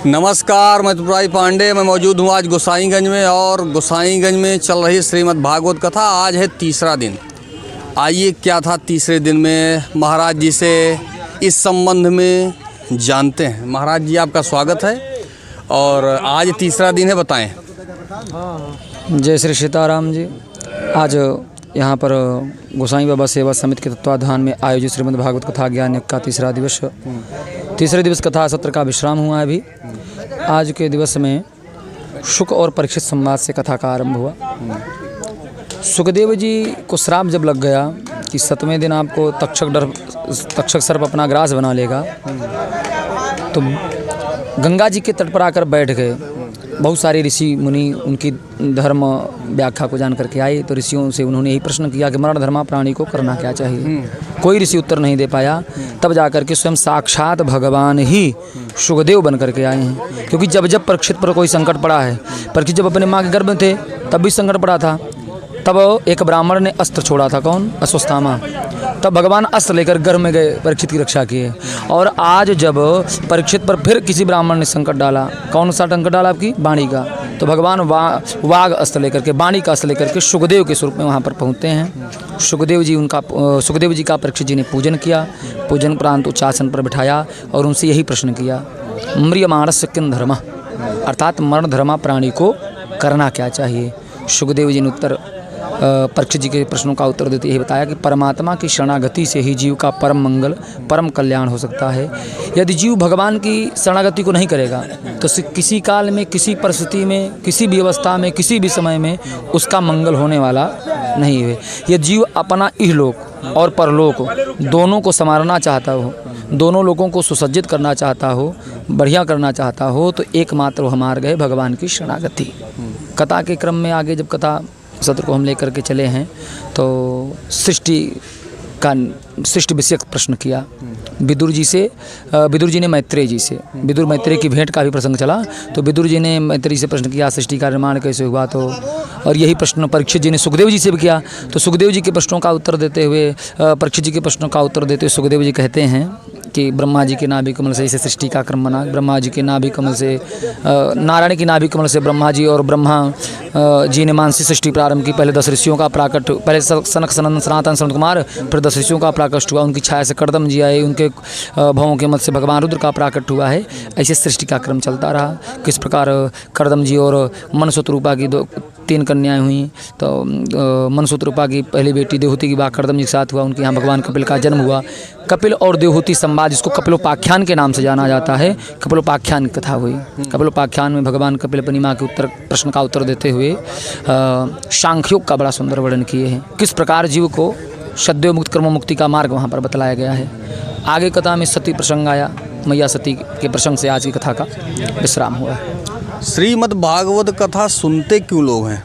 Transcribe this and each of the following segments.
नमस्कार, मैं त्रिपुरारी पांडे। मैं मौजूद हूँ आज गोसाईगंज में और गोसाईगंज में चल रही श्रीमद् भागवत कथा। आज है तीसरा दिन। आइए क्या था तीसरे दिन में महाराज जी से इस संबंध में जानते हैं। महाराज जी आपका स्वागत है और आज तीसरा दिन है, बताएं। जय श्री सीताराम जी। आज यहाँ पर गोसाई बाबा सेवा समिति के तत्वाधान में आयोजित श्रीमद् भागवत कथा ज्ञान यज्ञ का तीसरे दिवस कथा सत्र का विश्राम हुआ है। अभी आज के दिवस में शुक और परीक्षित संवाद से कथा का आरंभ हुआ। सुखदेव जी को श्राप जब लग गया कि 7वें दिन आपको तक्षक सर्प अपना ग्रास बना लेगा, तो गंगा जी के तट पर आकर बैठ गए। बहुत सारे ऋषि मुनि उनकी धर्म व्याख्या को जान करके आए, तो ऋषियों से उन्होंने यही प्रश्न किया कि मरण धर्मा प्राणी को करना क्या चाहिए। कोई ऋषि उत्तर नहीं दे पाया। तब जाकर के स्वयं साक्षात भगवान ही सुखदेव बन करके आए हैं। क्योंकि जब जब परीक्षित पर कोई संकट पड़ा है, परीक्षित जब अपने माँ के गर्भ में थे तब भी संकट पड़ा था। तब एक ब्राह्मण ने अस्त्र छोड़ा था, कौन? अश्वत्थामा। तब भगवान अस्त्र लेकर गर्भ में गए, परीक्षित की रक्षा किए। और आज जब परीक्षित पर फिर किसी ब्राह्मण ने संकट डाला, कौन सा संकट डाला? आपकी वाणी का। तो भगवान वाग अस्त्र लेकर के, वाणी का अस्त्र लेकर के सुखदेव के स्वरूप में वहाँ पर पहुँचते हैं। सुखदेव जी का परीक्षित जी ने पूजन किया। पूजन प्रांत उच्चासन पर बिठाया और उनसे यही प्रश्न किया, म्रियमाणस्य किं धर्मः, अर्थात मरण धर्मा प्राणी को करना क्या चाहिए। सुखदेव जी ने उत्तर परीक्षित जी के प्रश्नों का उत्तर देते यही बताया कि परमात्मा की शरणागति से ही जीव का परम मंगल, परम कल्याण हो सकता है। यदि जीव भगवान की शरणागति को नहीं करेगा तो किसी काल में, किसी परिस्थिति में, किसी भी अवस्था में, किसी भी समय में उसका मंगल होने वाला नहीं है। यह जीव अपना इहलोक और परलोक दोनों को संवारना चाहता हो, दोनों लोगों को सुसज्जित करना चाहता हो, बढ़िया करना चाहता हो, तो एकमात्र वह मार्ग है भगवान की शरणागति। कथा के क्रम में आगे जब कथा सत्र को हम लेकर के चले हैं तो सृष्टि विषयक प्रश्न किया विदुर जी से। विदुर जी ने मैत्रेय जी से, विदुर मैत्रेय की भेंट का भी प्रसंग चला। तो विदुर जी ने मैत्रेय से प्रश्न किया सृष्टि का निर्माण कैसे हुआ, तो और यही प्रश्न परीक्षित जी ने सुखदेव जी से भी किया। तो सुखदेव जी के प्रश्नों का उत्तर देते हुए, परीक्षित जी के प्रश्नों का उत्तर देते हुए सुखदेव जी कहते हैं कि ब्रह्मा जी के नाभि कमल से इसे सृष्टि का क्रम बना। ब्रह्मा जी के नाभि कमल से, नारायण की नाभि कमल से ब्रह्मा जी और ब्रह्मा जी ने मानसिक सृष्टि प्रारंभ की। पहले 10 ऋषियों का प्राकट, पहले सनक सनातन सनत कुमार, फिर 10 ऋषियों का प्राकट हुआ। उनकी छाया से कर्दम जी आए, उनके भवों के मत से भगवान रुद्र का प्राकट हुआ है। ऐसे सृष्टि का क्रम चलता रहा। किस प्रकार कर्दम जी और मनसुत रूपा की 3 कन्याएं हुई। तो मनसुत रूपा की पहली बेटी देवहूति की विवाह कर्दम जी के साथ हुआ। उनके यहाँ भगवान कपिल का जन्म हुआ। कपिल और देवहूति संवाद, जिसको कपिलोपाख्यान के नाम से जाना जाता है, कपिलोपाख्यान कथा हुई। कपिलोपाख्यान में भगवान कपिल अपनी माँ के प्रश्न का उत्तर देते हुए सांख्योग का बड़ा सुंदर वर्णन किए हैं। किस प्रकार जीव को सद्यो मुक्त कर्म मुक्ति का मार्ग वहाँ पर बतलाया गया है। आगे कथा में सती प्रसंग आया। मैया सती के प्रसंग से आज की कथा का विश्राम हुआ है। श्रीमद् भागवत कथा सुनते क्यों लोग हैं?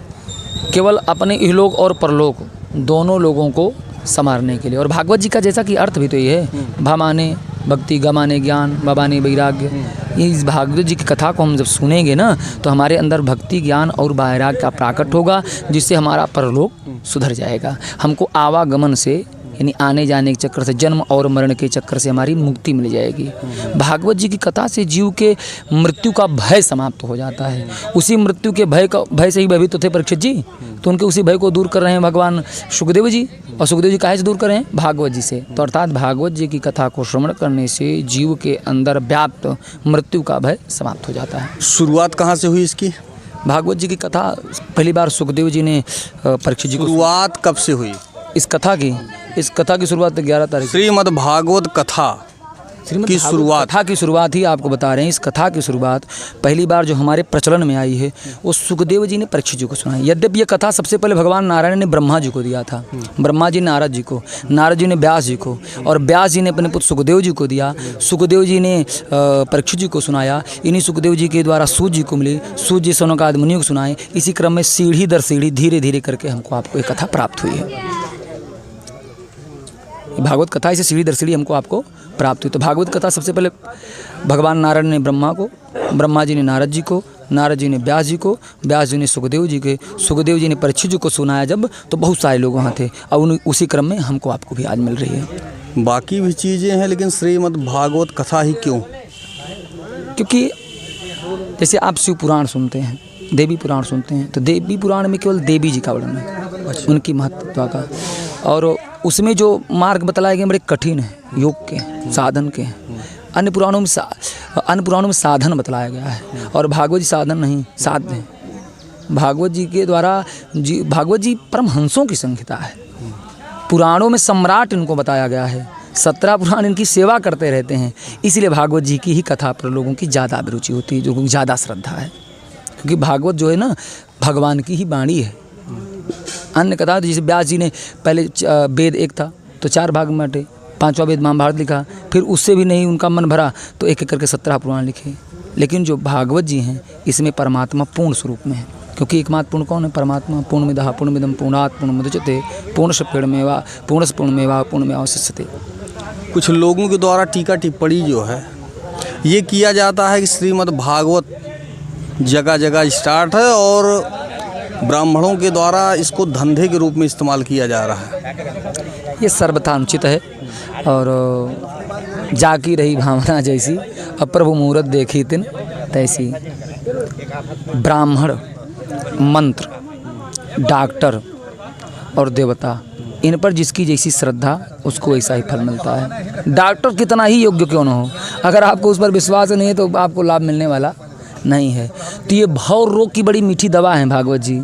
केवल अपने इहलोक और परलोक दोनों लोगों को संवारने के लिए। और भागवत जी का जैसा कि अर्थ भी तो ये है, भा माने भक्ति, ग माने ज्ञान, बाबा ने वैराग्य। इस भागवत जी की कथा को हम जब सुनेंगे ना तो हमारे अंदर भक्ति, ज्ञान और वैराग्य का प्राकट होगा, जिससे हमारा परलोक सुधर जाएगा। हमको आवागमन से, यानी आने जाने के चक्कर से, जन्म और मरण के चक्कर से हमारी मुक्ति मिल जाएगी। भागवत जी की कथा से जीव के मृत्यु का भय समाप्त हो जाता है। उसी मृत्यु के भय से ही भयभीत तो थे परीक्षित जी, तो उनके उसी भय को दूर कर रहे हैं भगवान सुखदेव जी। और सुखदेव जी काहे से दूर कर रहे हैं? भागवत जी से। तो अर्थात भागवत जी की कथा को श्रवण करने से जीव के अंदर व्याप्त मृत्यु का भय समाप्त हो जाता है। शुरुआत कहाँ से हुई इसकी? भागवत जी की कथा पहली बार सुखदेव जी ने परीक्षित जी को। शुरुआत कब से हुई इस कथा की शुरुआत 11 तारीख। श्रीमद् भागवत कथा की शुरुआत, कथा की शुरुआत ही आपको बता रहे हैं। इस कथा की शुरुआत पहली बार जो हमारे प्रचलन में आई है वो सुखदेव जी ने परीक्षित जी को सुनाई। यद्यपि ये कथा सबसे पहले भगवान नारायण ने ब्रह्मा जी को दिया था। ब्रह्मा जी नारद जी को, नारद जी ने व्यास जी को, और व्यास जी ने अपने पुत्र सुखदेव जी को दिया। सुखदेव जी ने परीक्षित जी को सुनाया। इन्हीं सुखदेव जी के द्वारा सूत जी को मिली, सूत जी सनकादि मुनियों को सुनाए। इसी क्रम में सीढ़ी दर सीढ़ी धीरे धीरे करके हमको आपको एक कथा प्राप्त हुई है। भागवत कथा इसे सीढ़ी दर सीढ़ी हमको आपको प्राप्त हुई। तो भागवत कथा सबसे पहले भगवान नारायण ने ब्रह्मा को, ब्रह्मा जी ने नारद जी को, नारद जी ने व्यास जी को, व्यास जी ने सुखदेव जी के, सुखदेव जी ने परीक्षित जी को सुनाया जब, तो बहुत सारे लोग वहाँ थे। और उसी क्रम में हमको आपको भी आज मिल रही है। बाकी भी चीज़ें हैं, लेकिन श्रीमद् भागवत कथा ही क्यों? क्योंकि जैसे आप शिव पुराण सुनते हैं, देवी पुराण सुनते हैं, तो देवी पुराण में केवल देवी जी का वर्णन है, उनकी महत्वता का, और उसमें जो मार्ग बतलाए गए बड़े कठिन हैं, योग के, साधन के हैं। अन्य पुराणों में साधन बतलाया गया है, और भागवत जी साधन नहीं, साध्य है। भागवत जी के द्वारा भागवत जी परमहंसों की संहिता है। पुराणों में सम्राट इनको बताया गया है, 17 पुराण इनकी सेवा करते रहते हैं, इसलिए भागवत जी की ही कथा पर लोगों की ज़्यादा अभिरुचि होती है, जो ज़्यादा श्रद्धा है, क्योंकि भागवत जो है ना भगवान की ही वाणी है। अन्य कथा तो जैसे व्यास जी ने पहले वेद एक था तो 4 भाग में बांटे, 5वां वेद महाभारत लिखा, फिर उससे भी नहीं उनका मन भरा तो एक एक करके 17 पुराण लिखे। लेकिन जो भागवत जी हैं इसमें परमात्मा पूर्ण स्वरूप में है, क्योंकि एकमात्र पूर्ण कौन है? परमात्मा। पूर्णमिदः पूर्णमिदं पूर्णात् पूर्णमुदच्यते पूर्णस्य पूर्णमेवा पूर्णमेवावशिष्यते। कुछ लोगों के द्वारा टीका टिप्पणी जो है ये किया जाता है कि श्रीमद् भागवत जगह जगह स्टार्ट है और ब्राह्मणों के द्वारा इसको धंधे के रूप में इस्तेमाल किया जा रहा है। ये सर्वथा अनुचित है, और जाकी रही भावना जैसी, अब प्रभु मुहूर्त देखी तिन तैसी। ब्राह्मण, मंत्र, डॉक्टर और देवता, इन पर जिसकी जैसी श्रद्धा उसको ऐसा ही फल मिलता है। डॉक्टर कितना ही योग्य क्यों न हो, अगर आपको उस पर विश्वास नहीं है तो आपको लाभ मिलने वाला नहीं है। तो ये भव रोग की बड़ी मीठी दवा है भागवत जी,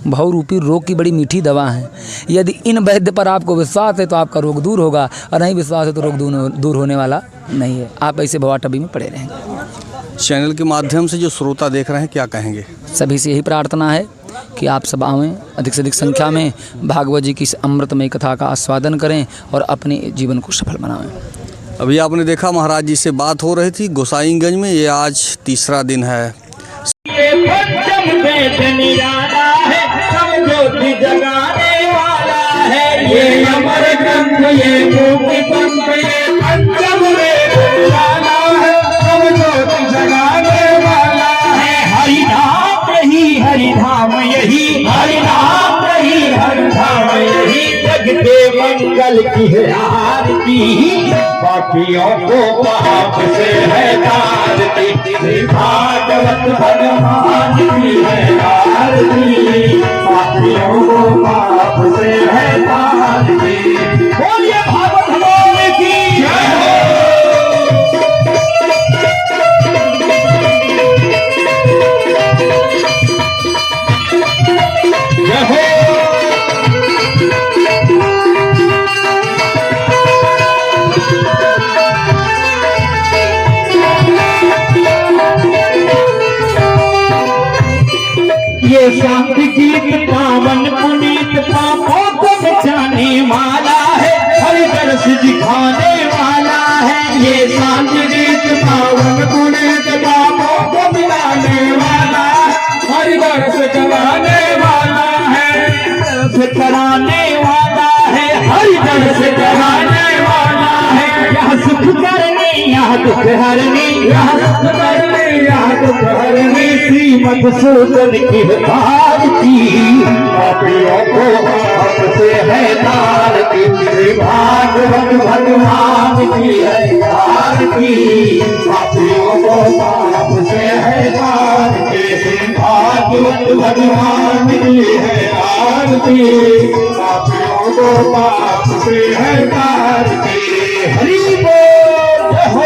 भव रूपी रोग की बड़ी मीठी दवा है। यदि इन वैद्य पर आपको विश्वास है तो आपका रोग दूर होगा, और नहीं विश्वास है तो रोग दूर होने वाला नहीं है, आप ऐसे भवाटबी में पड़े रहेंगे। चैनल के माध्यम से जो श्रोता देख रहे हैं क्या कहेंगे? सभी से यही प्रार्थना है कि आप सब आवें, अधिक से अधिक संख्या में भागवत जी की इस अमृतमय कथा का आस्वादन करें और अपने जीवन को सफल बनावें। अभी आपने देखा महाराज जी से बात हो रही थी गोसाईगंज में, ये आज तीसरा दिन है। हरिधाम यही, हरिधाम यही, हरिधाम यही, जग के मंगल की है आरती, बाकियों को पाप से है तारती, भागवत भगवान की है आरती, बाकियों को पाप से है तारती। बोलिए भागवत भगवान की जय हो। ये शांति गीत पावन पुनीत पापों को बचाने वाला है, हर दर्श दिखाने वाला है। ये शांति गीत पावन पुनीत पापों को मिलाने वाला है, हर दर्श कराने वाला है, दर्श कराने वाला है, हर दर्श कराने वाला है। यह सुख करने, यह दुख हरने, यह सुख करने, यह दुख हरने, मधुसूदन की भारती, पापियों को पाप से है तारती, भागवत भगवान की है आरती, पापियों को पाप से है तारती, भागवत भगवान की है आरती, पापियों को पाप से है तारती। हरि बोल जय हो।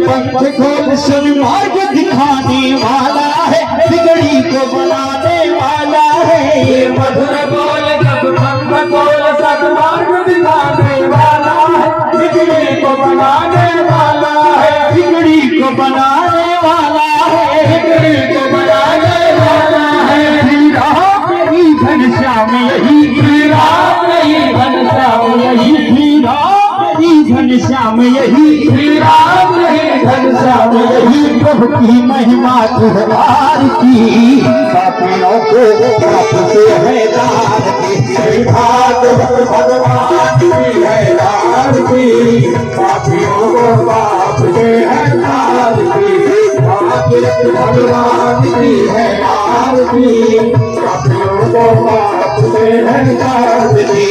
पंथ खोल सन्मार्ग दिखाने वाला है, बिगड़ी को बनाने वाला है। ये मधुर बोल जब पंथ खोल सन्मार्ग दिखाने वाला है, बिगड़ी को बनाने वाला है, बिगड़ी को बनाने वाला है, बिगड़ी को बनाने वाला है। श्री राम यही घनश्याम यही, श्री राम यही घनश्याम यही, श्री राम यही घनश्याम यही, श्री राम यही घनश्याम यही प्रभु की महिमा तुहार की पापियों को पाप से है दार की भागवत भगवान की है दार की पापियों को पाप से है दार की भागवत भगवान की है दार की पापियों को पाप से है दार की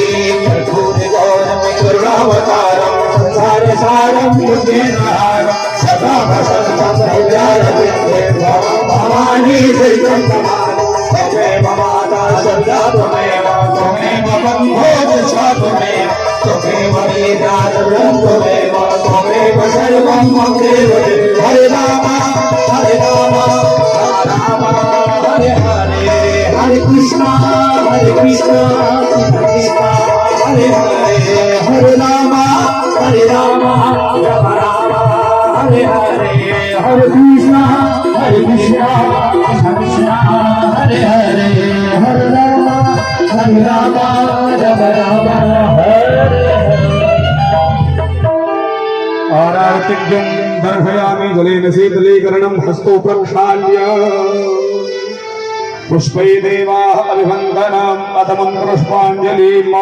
करुणावतारम संसार सारम मुझेनारम सदा वसंतम हृदयारविंदे भवानी सहितं नमामि त्वमेव माता सदा त्वमेव बन्धो दशा त्वमेव त्वमेव वेदान्तरं त्वमेव सर्वं मम देव हरे राम हरे राम हरे हरे हरे कृष्णा कृष्ण हरे हरे हरे राम राम राम हरे हरे हरे कृष्णा कृष्ण कृष्ण हरे हरे हरे राम राम राम हरे आरार्तिक्यं दर्शयामि जलेन शीतलीकरणं हस्तो प्रक्षाल्य पुष्पै देवाः अभिवन्दनम् अथ मन्त्रपुष्पाञ्जलिम्